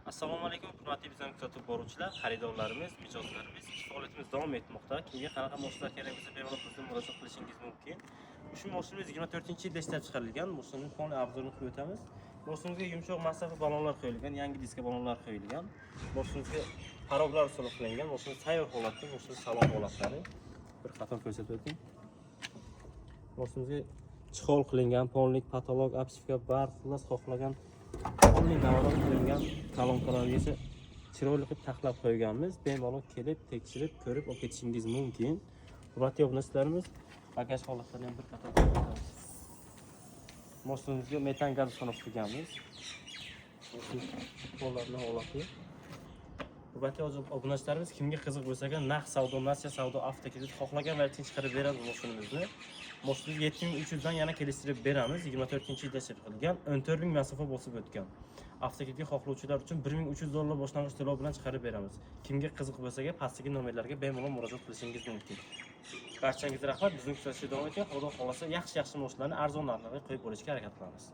Assalomu alaykum, hurmatli bizning kuzatib boruvchilar, xaridorlarimiz, mijozlarimiz. Faoliyatimiz davom etmoqda. Kimga qanaqa mashinalar kerak bo'lsa, bemalol bizga murojaat qilishingiz mumkin. Ushbu mashinamiz 24-yilda ishlab chiqarilgan. Mashinaning qonli obzorini qilib o'tamiz. Mashinamizga yumshoq masofa balonlar qo'yilgan, yangi diska balonlar qo'yilgan. Mashinamizga paroblar usul qilingan. Mashina tayyor holatda, mashina salon holatlari. Bir qator ko'rsatib o'ting. Mashinamizga chihol qilingan, polnik, patolog, apsifka, bar, xullas xohlagan qonli davron qilingan kolonkalarga esa chiroyli qilib taxlab qo'yganmiz. Bemalol kelib, tekshirib, ko'rib olib ketishingiz mumkin. Hurmatli obunachilarimiz, bagaj holatlarini ham bir qator ko'rsatamiz. Mashinamizga metan gaz qo'nib qilganmiz. Qo'llarning holati. Hurmatli obunachilarimiz, kimga qiziq bo'lsa, naqd savdo, nasiya savdo, avtokredit xohlagan variantini chiqarib beramiz mashinamizni. Mashinamiz 7300 dan yana kelishtirib beramiz. 24-yilda ishlab chiqarilgan, 14000 masofa bosib o'tgan. Avtokreditga xohlovchilar uchun $1300 boshlang'ich to'lov bilan chiqarib beramiz. Kimga qiziq bo'lsa, pastdagi nomerlarga bemalol murojaat qilishingiz mumkin. Barchangizga rahmat. Bizning kuzatishda davom eting. Xudo xolasa yaxshi mashinalarni arzon narxlarga qo'yib olishga harakat qilamiz.